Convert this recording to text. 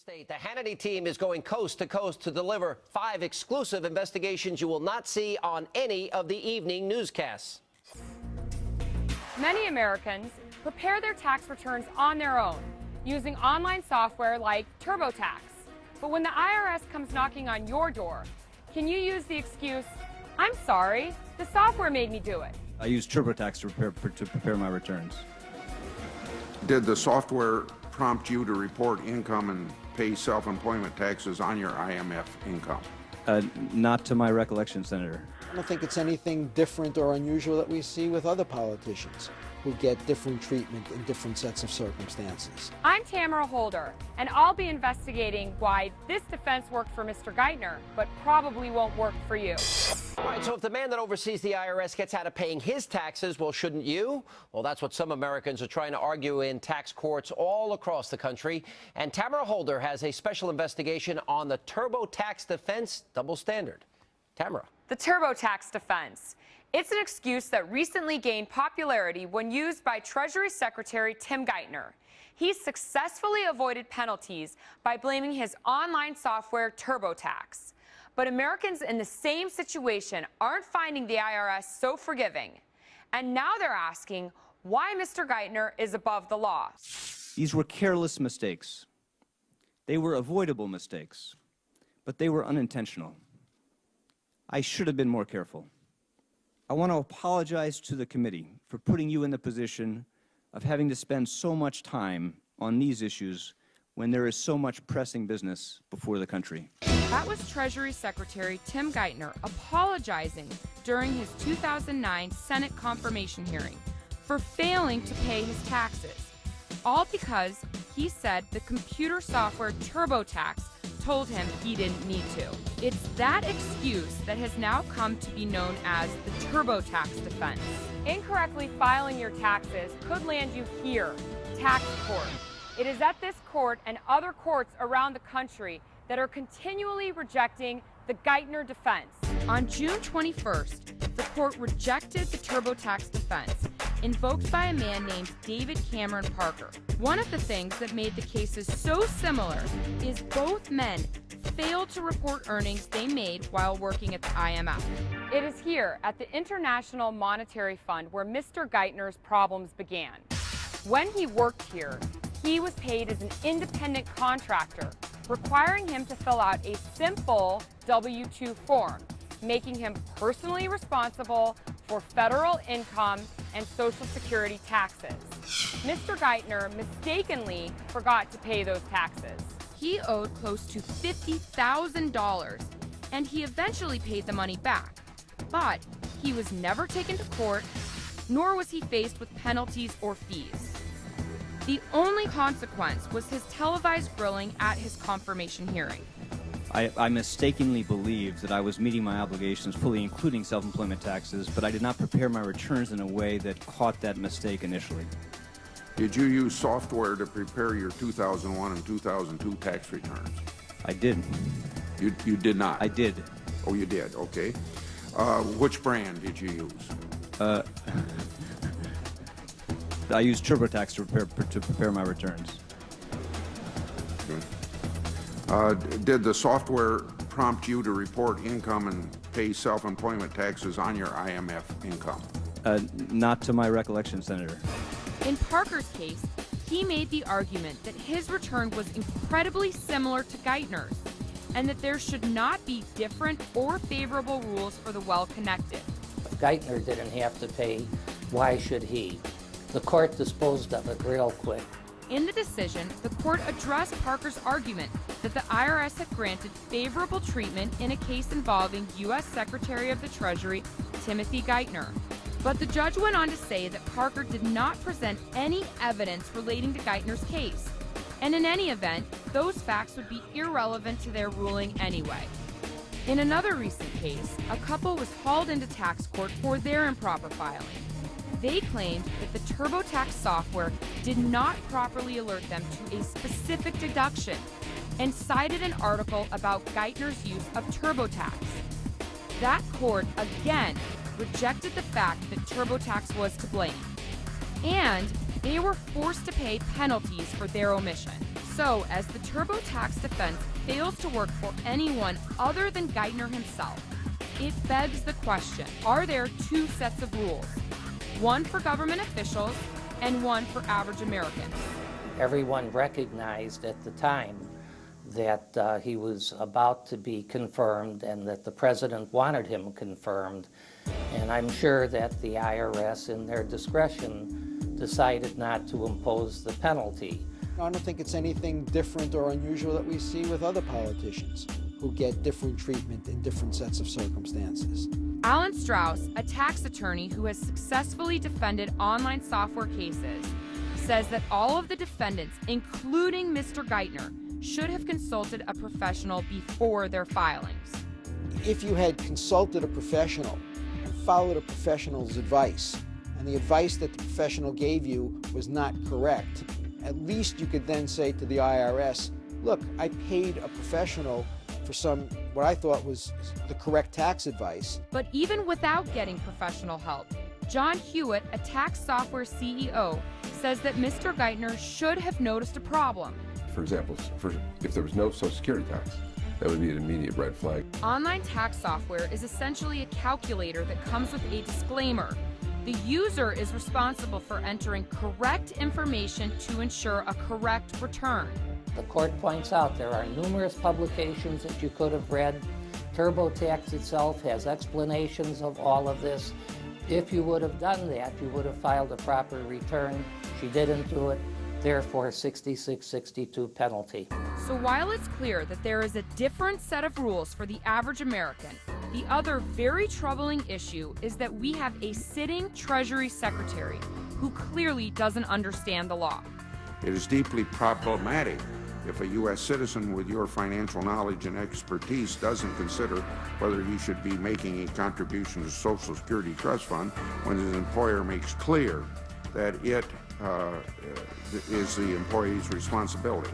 State, the Hannity team is going coast to coast to deliver 5 exclusive investigations you will not see on any of the evening newscasts. Many Americans prepare their tax returns on their own using online software like TurboTax. But when the IRS comes knocking on your door, can you use the excuse, "I'm sorry, the software made me do it"? I use TurboTax to prepare my returns. Did the software prompt you to report income and pay self-employment taxes on your IMF income? Not to my recollection, Senator. I don't think it's anything different or unusual that we see with other politicians who get different treatment in different sets of circumstances. I'm Tamara Holder, and I'll be investigating why this defense worked for Mr. Geithner, but probably won't work for you. All right, so if the man that oversees the IRS gets out of paying his taxes, well, shouldn't you? Well, that's what some Americans are trying to argue in tax courts all across the country. And Tamara Holder has a special investigation on the TurboTax defense double standard. Tamara. The TurboTax defense. It's an excuse that recently gained popularity when used by Treasury Secretary Tim Geither. He successfully avoided penalties by blaming his online software TurboTax. But Americans in the same situation aren't finding the IRS so forgiving. And now they're asking why Mr. Geithner is above the law. These were careless mistakes. They were avoidable mistakes, but they were unintentional. I should have been more careful. I want to apologize to the committee for putting you in the position of having to spend so much time on these issues when there is so much pressing business before the country. That was Treasury Secretary Tim Geither apologizing during his 2009 Senate confirmation hearing for failing to pay his taxes, all because he said the computer software TurboTax told him he didn't need to. It's that excuse that has now come to be known as the TurboTax defense. Incorrectly filing your taxes could land you here, tax court. It is at this court and other courts around the country that are continually rejecting the Geithner defense. On June 21st, the court rejected the TurboTax defense, invoked by a man named David Cameron Parker. One of the things that made the cases so similar is both men failed to report earnings they made while working at the IMF. It is here at the International Monetary Fund where Mr. Geithner's problems began. When he worked here, he was paid as an independent contractor, requiring him to fill out a simple W-2 form, making him personally responsible for federal income and Social Security taxes. Mr. Geithner mistakenly forgot to pay those taxes. He owed close to $50,000, and he eventually paid the money back. But he was never taken to court, nor was he faced with penalties or fees. The only consequence was his televised grilling at his confirmation hearing. I mistakenly believed that I was meeting my obligations fully, including self-employment taxes, but I did not prepare my returns in a way that caught that mistake initially. Did you use software to prepare your 2001 and 2002 tax returns? I did. You did not? I did. Oh, you did, okay. Which brand did you use? I used TurboTax to prepare my returns. Did the software prompt you to report income and pay self-employment taxes on your IMF income? Not to my recollection, Senator. In Parker's case, he made the argument that his return was incredibly similar to Geithner's, and that there should not be different or favorable rules for the well-connected. If Geithner didn't have to pay, why should he? The court disposed of it real quick. In the decision, the court addressed Parker's argument that the IRS had granted favorable treatment in a case involving U.S. Secretary of the Treasury Timothy Geithner. But the judge went on to say that Parker did not present any evidence relating to Geithner's case. And in any event, those facts would be irrelevant to their ruling anyway. In another recent case, a couple was hauled into tax court for their improper filing. They claimed that the TurboTax software did not properly alert them to a specific deduction and cited an article about Geithner's use of TurboTax. That court again rejected the fact that TurboTax was to blame, and they were forced to pay penalties for their omission. So, as the TurboTax defense fails to work for anyone other than Geithner himself, it begs the question, are there two sets of rules? One for government officials and one for average Americans. Everyone recognized at the time that he was about to be confirmed and that the president wanted him confirmed. And I'm sure that the IRS, in their discretion, decided not to impose the penalty. I don't think it's anything different or unusual that we see with other politicians who get different treatment in different sets of circumstances. Alan Straus, a tax attorney who has successfully defended online software cases, says that all of the defendants, including Mr. Geithner, should have consulted a professional before their filings. If you had consulted a professional and followed a professional's advice, and the advice that the professional gave you was not correct, at least you could then say to the IRS, look, I paid a professional for what I thought was the correct tax advice. But even without getting professional help, John Hewitt, a tax software CEO, says that Mr. Geithner should have noticed a problem. For example, if there was no Social Security tax, that would be an immediate red flag. Online tax software is essentially a calculator that comes with a disclaimer. The user is responsible for entering correct information to ensure a correct return. The court points out there are numerous publications that you could have read. TurboTax itself has explanations of all of this. If you would have done that, you would have filed a proper return. She didn't do it, therefore 6662 penalty. So while it's clear that there is a different set of rules for the average American, the other very troubling issue is that we have a sitting Treasury Secretary who clearly doesn't understand the law. It is deeply problematic if a U.S. citizen with your financial knowledge and expertise doesn't consider whether he should be making a contribution to Social Security Trust Fund when his employer makes clear that it is the employee's responsibility.